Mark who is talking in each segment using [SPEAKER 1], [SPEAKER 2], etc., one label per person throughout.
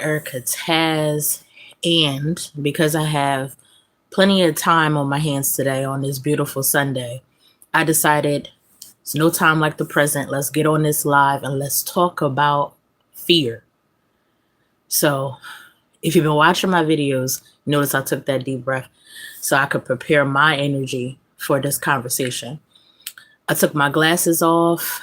[SPEAKER 1] Erica Taz, and because I have plenty of time on my hands today on this beautiful Sunday, I decided it's no time like the present. Let's get on this live and let's talk about fear. So, if you've been watching my videos, notice I took that deep breath so I could prepare my energy for this conversation. I took my glasses off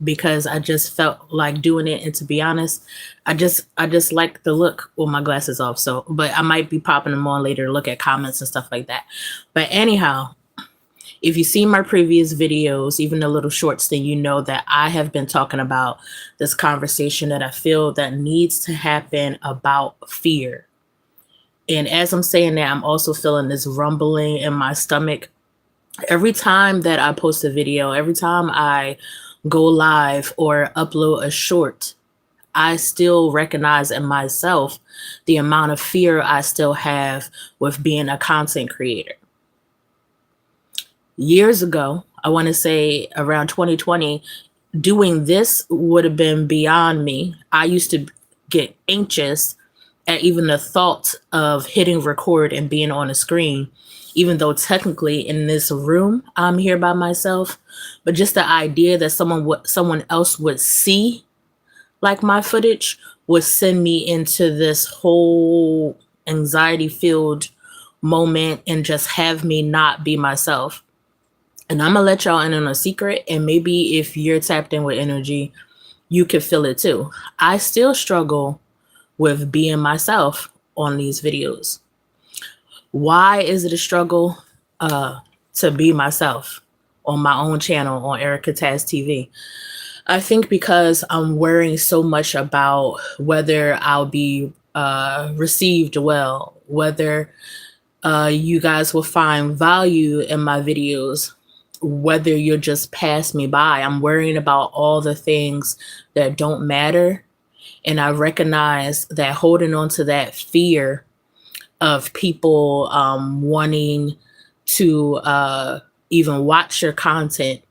[SPEAKER 1] because I just felt like doing it, and to be honest, I just like the look with my glasses off. So, but I might be popping them on later to look at comments and stuff like that. But anyhow, if you see my previous videos, even the little shorts, then you know that I have been talking about this conversation that I feel that needs to happen about fear. And as I'm saying that, I'm also feeling this rumbling in my stomach. Every time that I post a video, every time I go live or upload a short, I still recognize in myself the amount of fear I still have with being a content creator. Years ago, I want to say around 2020, doing this would have been beyond me. I used to get anxious at even the thought of hitting record and being on a screen, even though technically in this room I'm here by myself. But just the idea that someone else would see like my footage would send me into this whole anxiety filled moment and just have me not be myself. And I'm gonna let y'all in on a secret, and maybe if you're tapped in with energy, you can feel it too. I still struggle with being myself on these videos. Why is it a struggle to be myself on my own channel on Erica Taz TV? I think because I'm worrying so much about whether I'll be received well, whether you guys will find value in my videos, whether you'll just pass me by. I'm worrying about all the things that don't matter. And I recognize that holding on to that fear of people wanting to even watch your content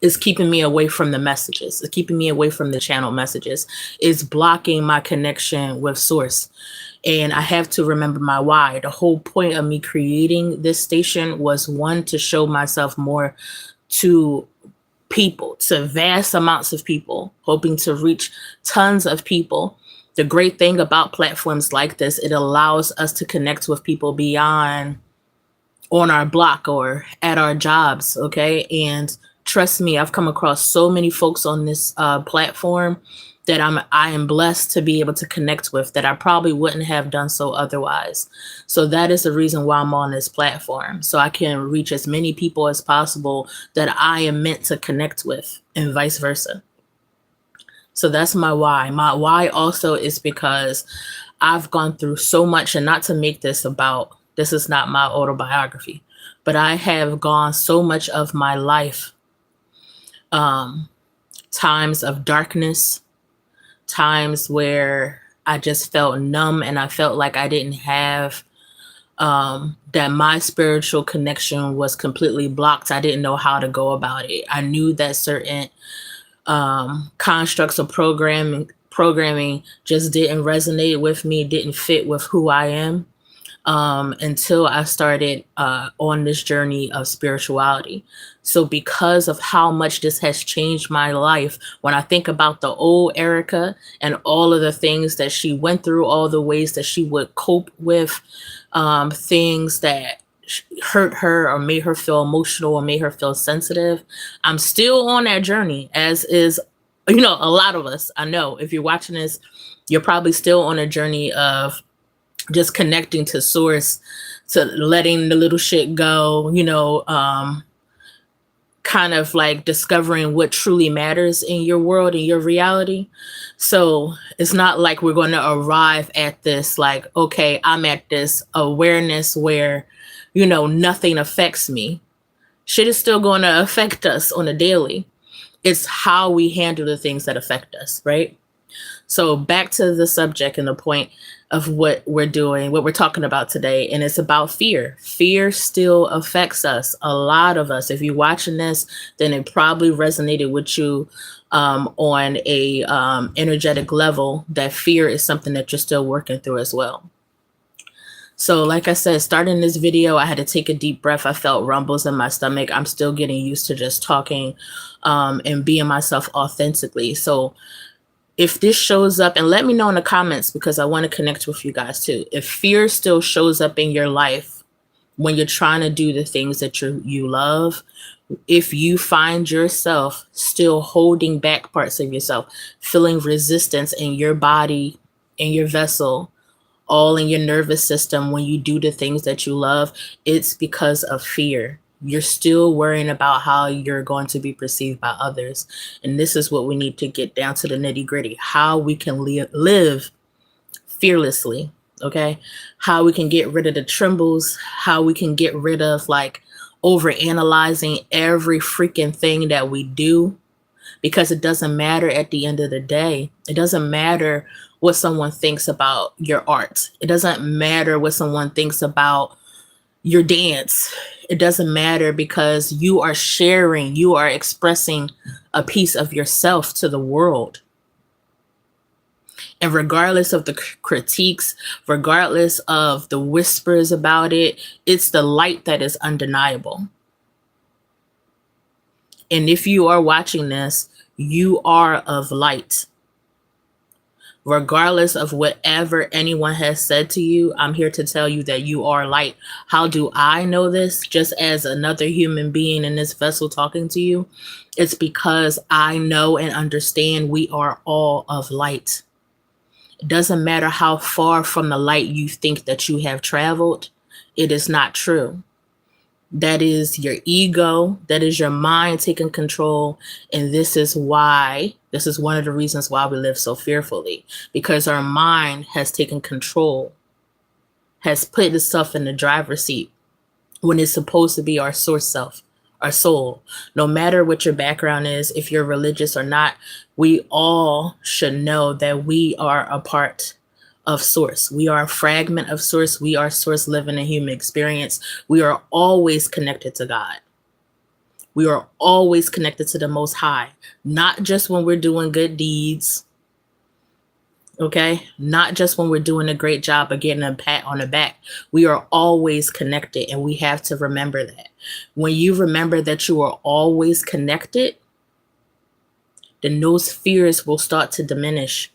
[SPEAKER 1] is keeping me away from the messages. It's keeping me away from the channel messages. It's blocking my connection with source. And I have to remember my why. The whole point of me creating this station was, one, to show myself more to people, to vast amounts of people, hoping to reach tons of people. The great thing about platforms like this, it allows us to connect with people beyond on our block or at our jobs, okay? And trust me, I've come across so many folks on this platform that I am blessed to be able to connect with that I probably wouldn't have done so otherwise. So that is the reason why I'm on this platform, so I can reach as many people as possible that I am meant to connect with, and vice versa. So that's my why. My why also is because I've gone through so much, and not to make this about, this is not my autobiography, but I have gone so much of my life, times of darkness, times where I just felt numb and I felt like I didn't have, that my spiritual connection was completely blocked. I didn't know how to go about it. I knew that certain constructs of programming just didn't resonate with me, didn't fit with who I am, until I started on this journey of spirituality. So because of how much this has changed my life, when I think about the old Erica and all of the things that she went through, all the ways that she would cope with things that hurt her or made her feel emotional or made her feel sensitive, I'm still on that journey, as is, a lot of us. I know if you're watching this, you're probably still on a journey of just connecting to source, to letting the little shit go, kind of like discovering what truly matters in your world, in your reality. So it's not like we're going to arrive at this, like, okay, I'm at this awareness where, nothing affects me. Shit is still going to affect us on a daily. It's how we handle the things that affect us, right? So back to the subject and the point of what we're doing, what we're talking about today, and it's about fear. Fear still affects us, a lot of us. If you're watching this, then it probably resonated with you on a energetic level, that fear is something that you're still working through as well. So like I said, starting this video, I had to take a deep breath. I felt rumbles in my stomach. I'm still getting used to just talking and being myself authentically. So if this shows up, and let me know in the comments, because I want to connect with you guys too. If fear still shows up in your life when you're trying to do the things that you love, if you find yourself still holding back parts of yourself, feeling resistance in your body, in your vessel, all in your nervous system when you do the things that you love, it's because of fear. You're still worrying about how you're going to be perceived by others. And this is what we need to get down to the nitty gritty, how we can live fearlessly. Okay. How we can get rid of the trembles, how we can get rid of like over analyzing every freaking thing that we do, because it doesn't matter at the end of the day. It doesn't matter what someone thinks about your art. It doesn't matter what someone thinks about your dance. It doesn't matter, because you are sharing, you are expressing a piece of yourself to the world. And regardless of the critiques, regardless of the whispers about it, it's the light that is undeniable. And if you are watching this, you are of light. Regardless of whatever anyone has said to you, I'm here to tell you that you are light. How do I know this? Just as another human being in this vessel talking to you, it's because I know and understand we are all of light. It doesn't matter how far from the light you think that you have traveled. It is not true. That is your ego. That is your mind taking control. And this is one of the reasons why we live so fearfully, because our mind has taken control, has put itself in the driver's seat when it's supposed to be our source self, our soul. No matter what your background is, if you're religious or not, we all should know that we are a part of source. We are a fragment of source. We are source living in human experience. We are always connected to God. We are always connected to the Most High, not just when we're doing good deeds. Okay. Not just when we're doing a great job or getting a pat on the back. We are always connected, and we have to remember that. When you remember that you are always connected, then those fears will start to diminish.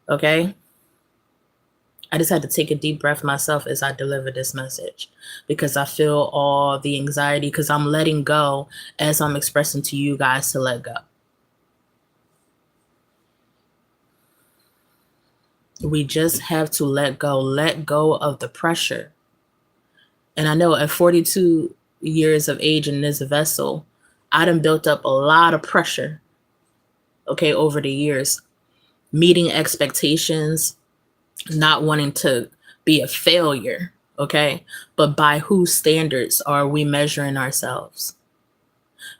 [SPEAKER 1] Okay. I just had to take a deep breath myself as I deliver this message, because I feel all the anxiety, because I'm letting go as I'm expressing to you guys to let go. We just have to let go of the pressure. And I know at 42 years of age in this vessel, I done built up a lot of pressure, okay, over the years, meeting expectations, not wanting to be a failure, okay? But by whose standards are we measuring ourselves?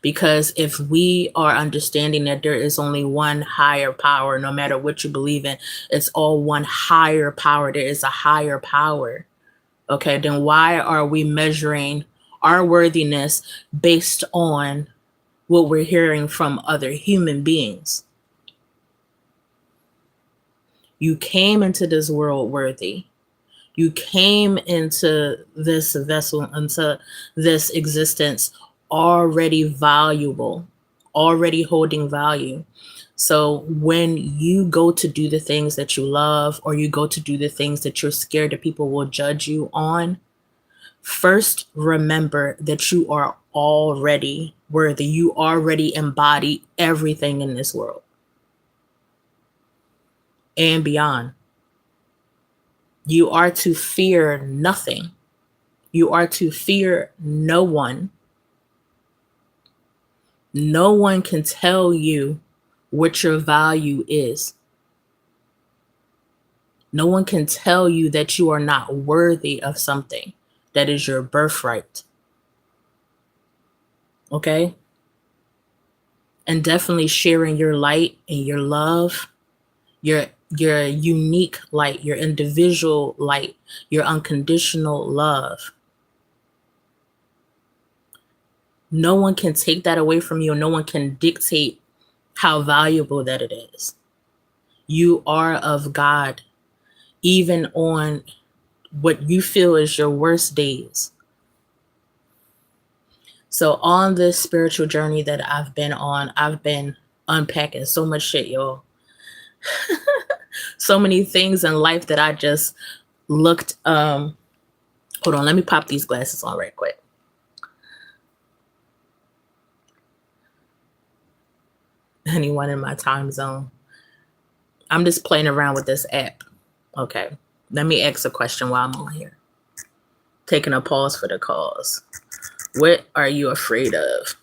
[SPEAKER 1] Because if we are understanding that there is only one higher power, no matter what you believe in, it's all one higher power. There is a higher power, okay? Then why are we measuring our worthiness based on what we're hearing from other human beings? You came into this world worthy. You came into this vessel, into this existence already valuable, already holding value. So when you go to do the things that you love, or you go to do the things that you're scared that people will judge you on, first remember that you are already worthy. You already embody everything in this world and beyond. You are to fear nothing. You are to fear no one. No one can tell you what your value is. No one can tell you that you are not worthy of something that is your birthright. Okay? And definitely sharing your light and your love, your unique light, your individual light, your unconditional love. No one can take that away from you. No one can dictate how valuable that it is. You are of God, even on what you feel is your worst days. So on this spiritual journey that I've been on, I've been unpacking so much shit, y'all. So many things in life that I just looked. Hold on, let me pop these glasses on right quick. Anyone in my time zone? I'm just playing around with this app. Okay, let me ask a question while I'm on here. Taking a pause for the cause. What are you afraid of?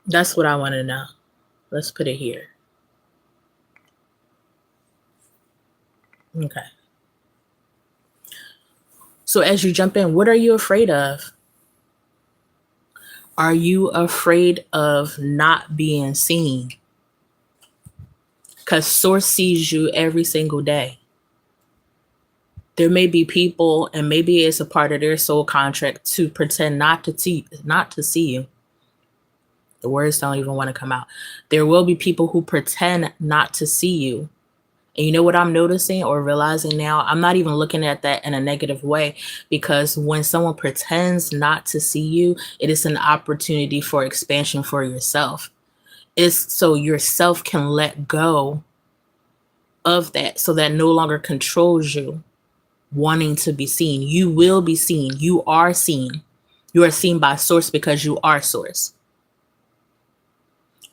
[SPEAKER 1] That's what I want to know. Let's put it here. Okay. So as you jump in, what are you afraid of? Are you afraid of not being seen? Because Source sees you every single day. There may be people, and maybe it's a part of their soul contract to pretend not to see you. The words don't even want to come out. There will be people who pretend not to see you. And you know what I'm noticing or realizing now? I'm not even looking at that in a negative way, because when someone pretends not to see you, it is an opportunity for expansion for yourself. It's so yourself can let go of that, so that no longer controls you wanting to be seen. You will be seen. You are seen. You are seen by Source because you are Source.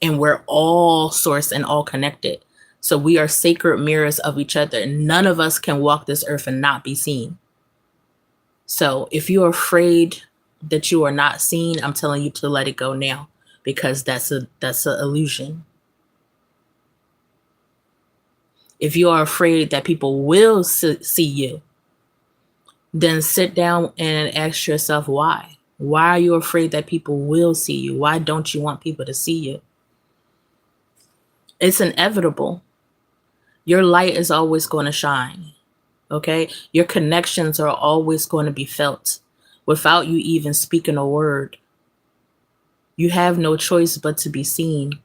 [SPEAKER 1] And we're all Source and all connected. So we are sacred mirrors of each other. None of us can walk this earth and not be seen. So if you're afraid that you are not seen, I'm telling you to let it go now, because that's an illusion. If you are afraid that people will see you, then sit down and ask yourself why. Why are you afraid that people will see you? Why don't you want people to see you? It's inevitable. Your light is always going to shine. Okay? Your connections are always going to be felt without you even speaking a word. You have no choice but to be seen.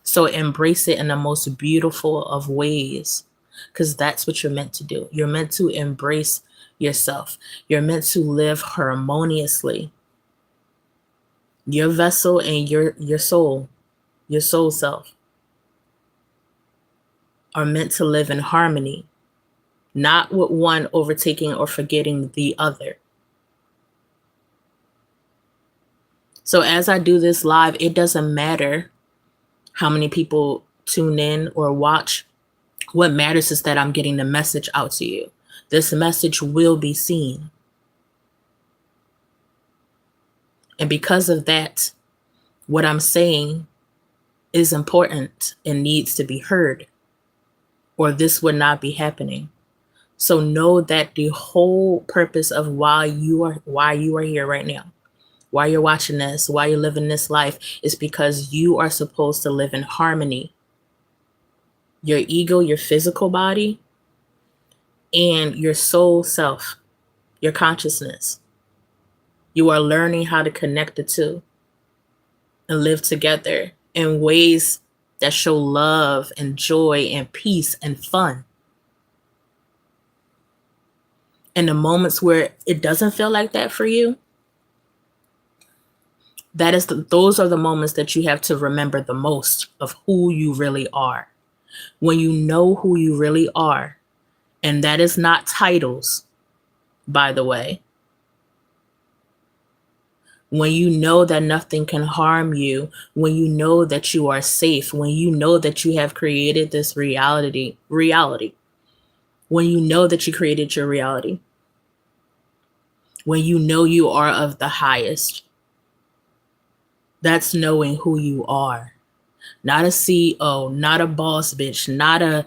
[SPEAKER 1] So embrace it in the most beautiful of ways, because that's what you're meant to do. You're meant to embrace yourself. You're meant to live harmoniously. Your vessel and your soul self are meant to live in harmony, not with one overtaking or forgetting the other. So as I do this live, it doesn't matter how many people tune in or watch. What matters is that I'm getting the message out to you. This message will be seen. And because of that, what I'm saying is important and needs to be heard, or this would not be happening. So know that the whole purpose of why you are here right now, why you're watching this, why you're living this life, is because you are supposed to live in harmony. Your ego, your physical body, and your soul self, your consciousness. You are learning how to connect the two and live together in ways that show love and joy and peace and fun. And the moments where it doesn't feel like that for you, those are the moments that you have to remember the most of who you really are. When you know who you really are, and that is not titles, by the way. When you know that nothing can harm you, when you know that you are safe, when you know that you have created this reality, when you know that you created your reality, when you know you are of the highest, that's knowing who you are. Not a CEO, not a boss bitch, not a,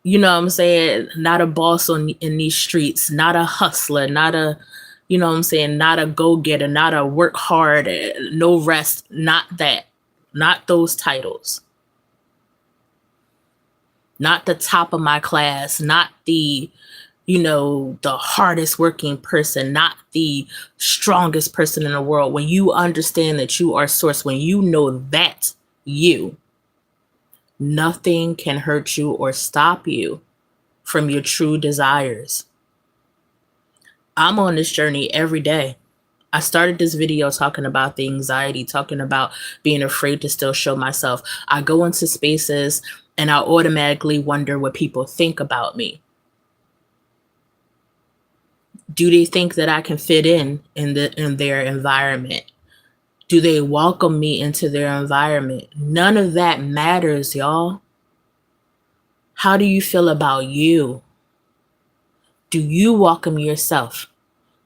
[SPEAKER 1] you know what I'm saying, not a boss in these streets, not a hustler, not a, you know what I'm saying, not a go-getter, not a work hard, no rest, not that. Not those titles. Not the top of my class, not the, the hardest working person, not the strongest person in the world. When you understand that you are source, when you know that you, nothing can hurt you or stop you from your true desires. I'm on this journey every day. I started this video talking about the anxiety, talking about being afraid to still show myself. I go into spaces and I automatically wonder what people think about me. Do they think that I can fit in their environment? Do they welcome me into their environment? None of that matters, y'all. How do you feel about you? Do you welcome yourself?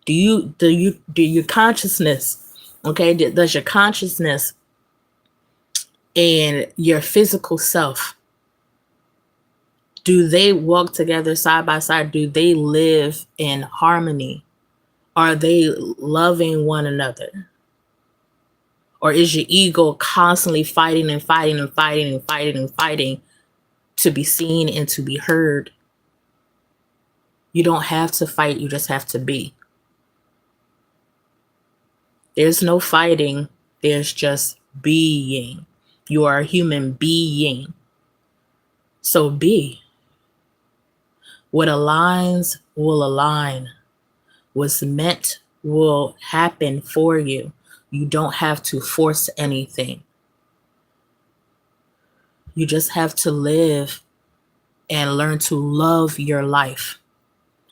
[SPEAKER 1] Do your consciousness, okay? Does your consciousness and your physical self, do they walk together side by side? Do they live in harmony? Are they loving one another? Or is your ego constantly fighting and fighting and fighting and fighting and fighting to be seen and to be heard? You don't have to fight, you just have to be. There's no fighting, there's just being. You are a human being. So be. What aligns will align. What's meant will happen for you. You don't have to force anything. You just have to live and learn to love your life.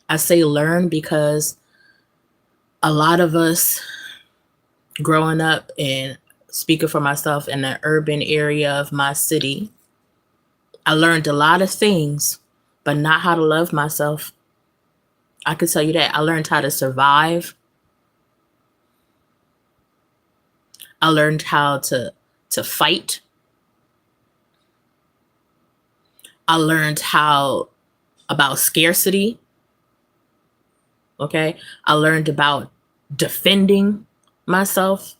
[SPEAKER 1] I say learn because a lot of us growing up, and speaking for myself, in the urban area of my city, I learned a lot of things, but not how to love myself. I could tell you that. I learned how to survive. I learned how to fight. I learned how about scarcity. Okay. I learned about defending myself,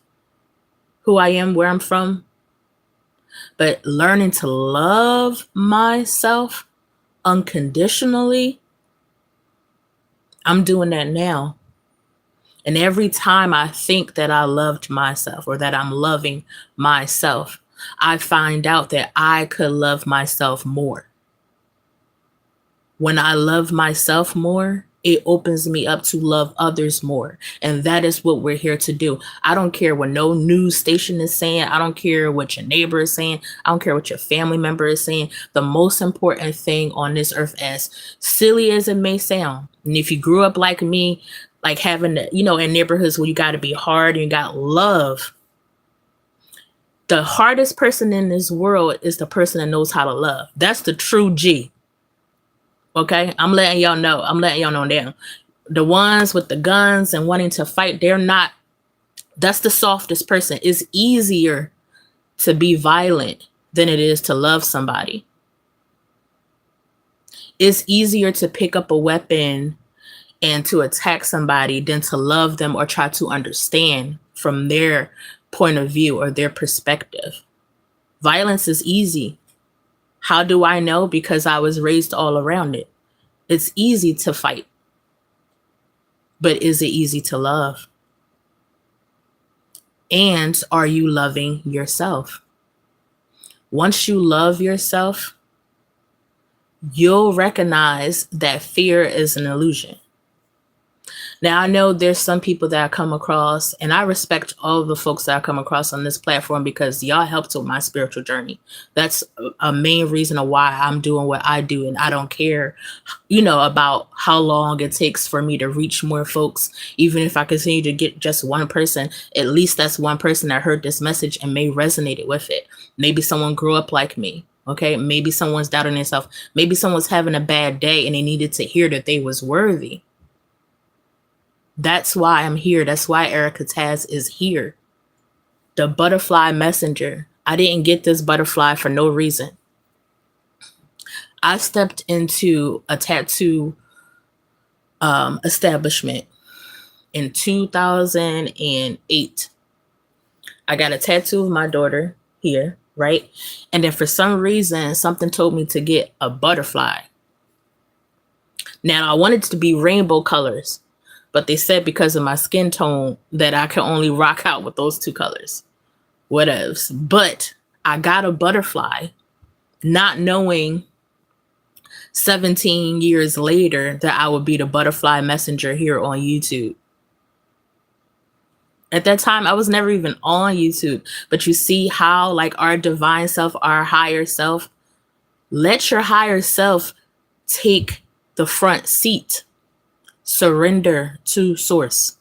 [SPEAKER 1] who I am, where I'm from. But learning to love myself unconditionally, I'm doing that now. And every time I think that I loved myself or that I'm loving myself, I find out that I could love myself more. When I love myself more, it opens me up to love others more. And that is what we're here to do. I don't care what no news station is saying. I don't care what your neighbor is saying. I don't care what your family member is saying. The most important thing on this earth, as silly as it may sound, and if you grew up like me, like having, in neighborhoods where you got to be hard and you got love, the hardest person in this world is the person that knows how to love. That's the true G. Okay, I'm letting y'all know. Now. The ones with the guns and wanting to fight, they're not. That's the softest person. It's easier to be violent than it is to love somebody. It's easier to pick up a weapon and to attack somebody than to love them or try to understand from their point of view or their perspective. Violence is easy. How do I know? Because I was raised all around it. It's easy to fight. But is it easy to love? And are you loving yourself? Once you love yourself, you'll recognize that fear is an illusion. Now, I know there's some people that I come across, and I respect all of the folks that I come across on this platform because y'all helped with my spiritual journey. That's a main reason of why I'm doing what I do. And I don't care, about how long it takes for me to reach more folks. Even if I continue to get just one person, at least that's one person that heard this message and may resonate with it. Maybe someone grew up like me. Okay. Maybe someone's doubting themselves. Maybe someone's having a bad day and they needed to hear that they was worthy. That's why I'm here. That's why Erica Taz is here. The butterfly messenger. I didn't get this butterfly for no reason. I stepped into a tattoo establishment in 2008. I got a tattoo of my daughter here, right? And then for some reason, something told me to get a butterfly. Now, I wanted it to be rainbow colors, but they said because of my skin tone that I can only rock out with those two colors. Whatevs. But I got a butterfly, not knowing 17 years later that I would be the butterfly messenger here on YouTube. At that time, I was never even on YouTube. But you see how, like, our divine self, our higher self, let your higher self take the front seat. Surrender to source.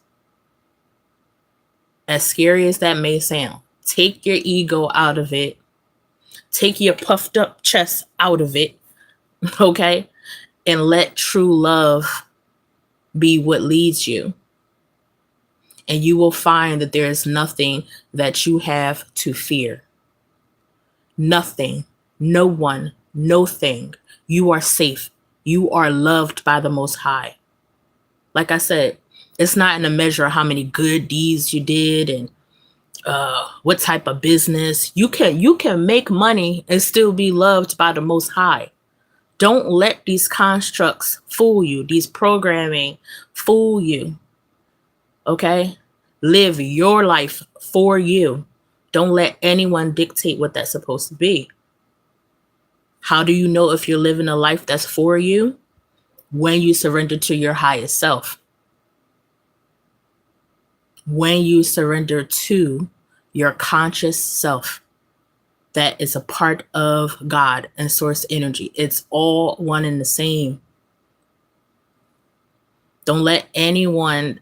[SPEAKER 1] As scary as that may sound, take your ego out of it. Take your puffed up chest out of it. Okay? And let true love be what leads you. And you will find that there is nothing that you have to fear. Nothing, no one, no thing. You are safe. You are loved by the Most High. Like I said, it's not in a measure of how many good deeds you did and what type of business. You can make money and still be loved by the Most High. Don't let these constructs fool you, these programming fool you. Okay? Live your life for you. Don't let anyone dictate what that's supposed to be. How do you know if you're living a life that's for you? When you surrender to your highest self. When you surrender to your conscious self. That is a part of God and source energy. It's all one and the same. Don't let anyone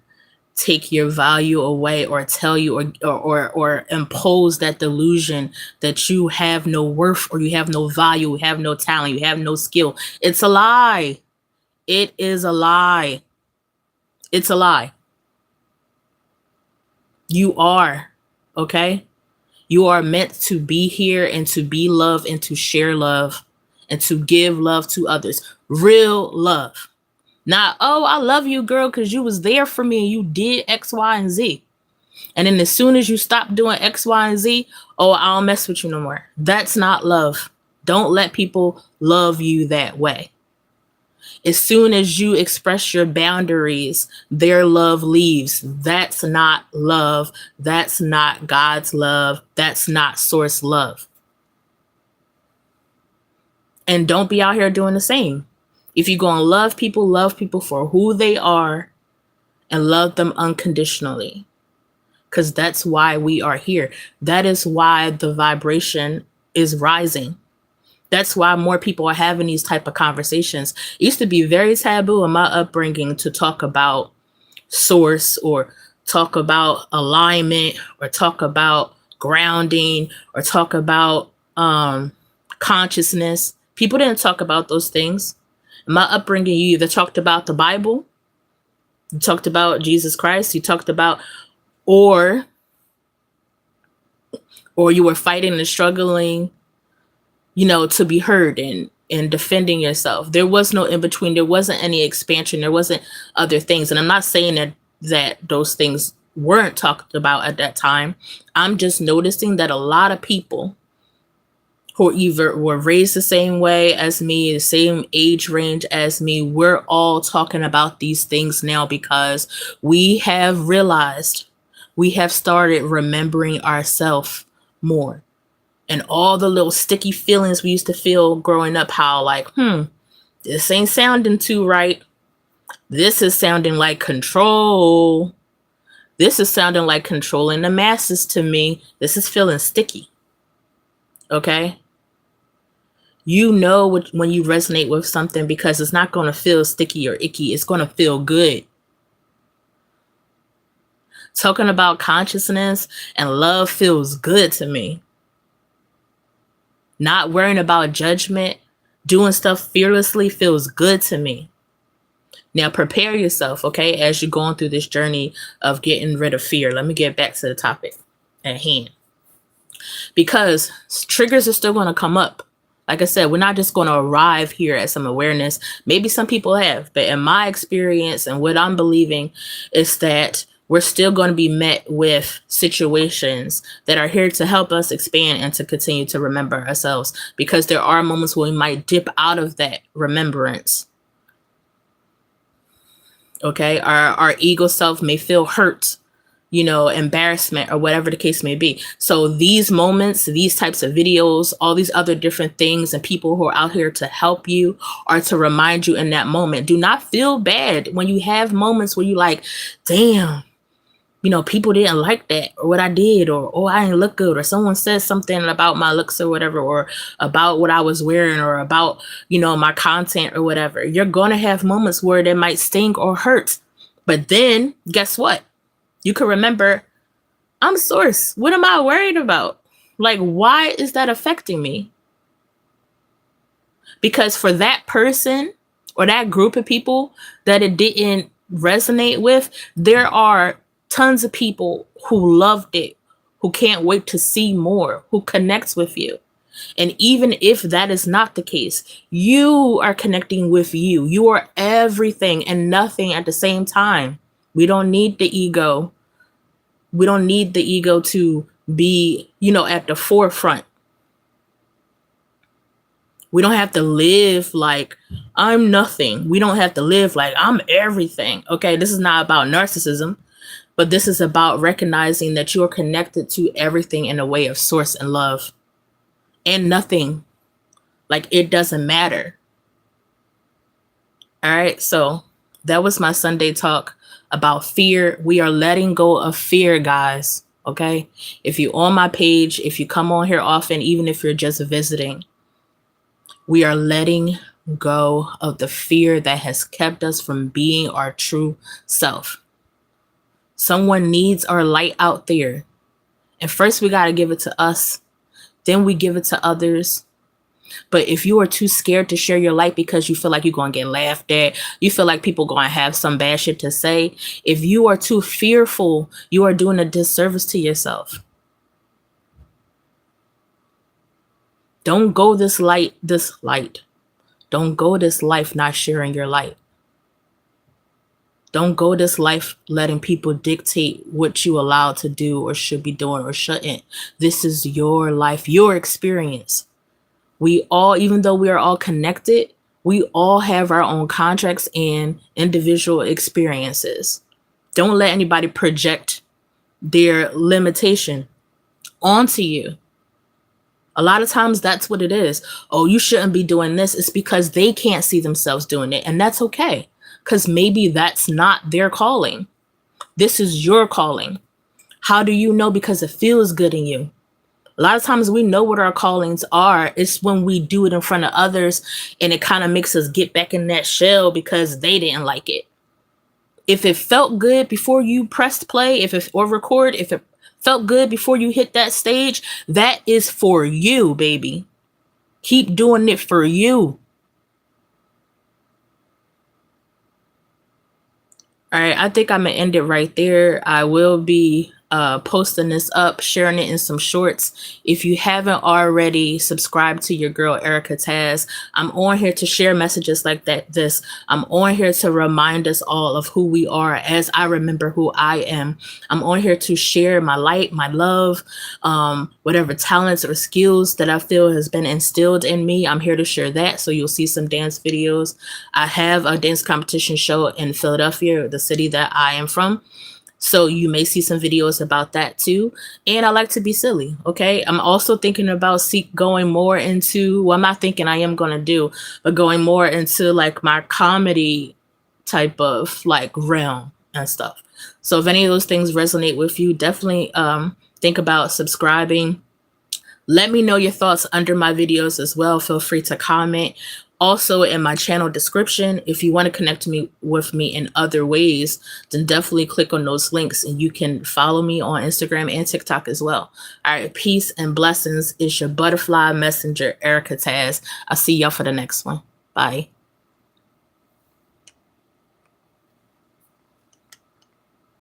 [SPEAKER 1] take your value away or tell you or impose that delusion that you have no worth or you have no value, you have no talent, you have no skill. It's a lie. It is a lie. It's a lie. You are, okay? You are meant to be here and to be loved and to share love and to give love to others. Real love. Not, oh, I love you, girl, because you was there for me and you did X, Y, and Z. And then as soon as you stop doing X, Y, and Z, oh, I don't mess with you no more. That's not love. Don't let people love you that way. As soon as you express your boundaries, their love leaves. That's not love. That's not God's love. That's not source love. And don't be out here doing the same. If you're going to love people for who they are and love them unconditionally. Because that's why we are here. That is why the vibration is rising. That's why more people are having these type of conversations. It used to be very taboo in my upbringing to talk about source or talk about alignment or talk about grounding or talk about consciousness. People didn't talk about those things. In my upbringing, you either talked about the Bible, you talked about Jesus Christ, you talked about, or you were fighting and struggling, to be heard and defending yourself. There was no in between. There wasn't any expansion. There wasn't other things. And I'm not saying that those things weren't talked about at that time. I'm just noticing that a lot of people who either were raised the same way as me, the same age range as me, we're all talking about these things now because we have realized, we have started remembering ourselves more. And all the little sticky feelings we used to feel growing up, how like, this ain't sounding too right. This is sounding like control. This is sounding like controlling the masses to me. This is feeling sticky. Okay? You know when you resonate with something because it's not going to feel sticky or icky. It's going to feel good. Talking about consciousness and love feels good to me. Not worrying about judgment, doing stuff fearlessly feels good to me. Now prepare yourself, okay, as you're going through this journey of getting rid of fear. Let me get back to the topic at hand. Because triggers are still going to come up. Like I said, we're not just going to arrive here at some awareness. Maybe some people have, but in my experience and what I'm believing is that we're still going to be met with situations that are here to help us expand and to continue to remember ourselves, because there are moments where we might dip out of that remembrance. Okay. Our ego self may feel hurt, embarrassment or whatever the case may be. So these moments, these types of videos, all these other different things and people who are out here to help you or to remind you in that moment. Do not feel bad when you have moments where you like, damn, people didn't like that or what I did, or, oh, I didn't look good, or someone says something about my looks or whatever, or about what I was wearing, or about, my content or whatever. You're going to have moments where they might sting or hurt. But then guess what? You can remember, I'm Source. What am I worried about? Like, why is that affecting me? Because for that person or that group of people that it didn't resonate with, there are tons of people who loved it, who can't wait to see more, who connects with you. And even if that is not the case, you are connecting with you. You are everything and nothing at the same time. We don't need the ego. We don't need the ego to be, at the forefront. We don't have to live like I'm nothing. We don't have to live like I'm everything. Okay, this is not about narcissism, but this is about recognizing that you are connected to everything in a way of source and love and nothing. Like, it doesn't matter. All right, so that was my Sunday talk about fear. We are letting go of fear, guys. Okay, if you're on my page, if you come on here often, even if you're just visiting, we are letting go of the fear that has kept us from being our true self. Someone needs our light out there. And first we got to give it to us. Then we give it to others. But if you are too scared to share your light because you feel like you're going to get laughed at, you feel like people going to have some bad shit to say, if you are too fearful, you are doing a disservice to yourself. Don't go this light. Don't go this life not sharing your light. Don't go this life letting people dictate what you allowed to do or should be doing or shouldn't. This is your life, your experience. We all, even though we are all connected, we all have our own contracts and individual experiences. Don't let anybody project their limitation onto you. A lot of times that's what it is. Oh, you shouldn't be doing this. It's because they can't see themselves doing it. And that's okay. Because maybe that's not their calling. This is your calling. How do you know? Because it feels good in you. A lot of times we know what our callings are. It's when we do it in front of others and it kind of makes us get back in that shell because they didn't like it. If it felt good before you pressed play, or record, if it felt good before you hit that stage, that is for you, baby. Keep doing it for you. All right, I think I'm going to end it right there. I will be posting this up, sharing it in some shorts. If you haven't already subscribed to your girl, Erica Taz, I'm on here to share messages like that. I'm on here to remind us all of who we are as I remember who I am. I'm on here to share my light, my love, whatever talents or skills that I feel has been instilled in me. I'm here to share that. So you'll see some dance videos. I have a dance competition show in Philadelphia, the city that I am from. So you may see some videos about that too. And I like to be silly. Okay. I'm also thinking about going more into, well, I'm not thinking, I am going to do, but going more into like my comedy type of like realm and stuff. So if any of those things resonate with you, definitely think about subscribing. Let me know your thoughts under my videos as well. Feel free to comment. Also in my channel description, if you want to connect with me in other ways, then definitely click on those links and you can follow me on Instagram and TikTok as well. All right, peace and blessings. It's your butterfly messenger, Erica Taz. I'll see y'all for the next one. Bye.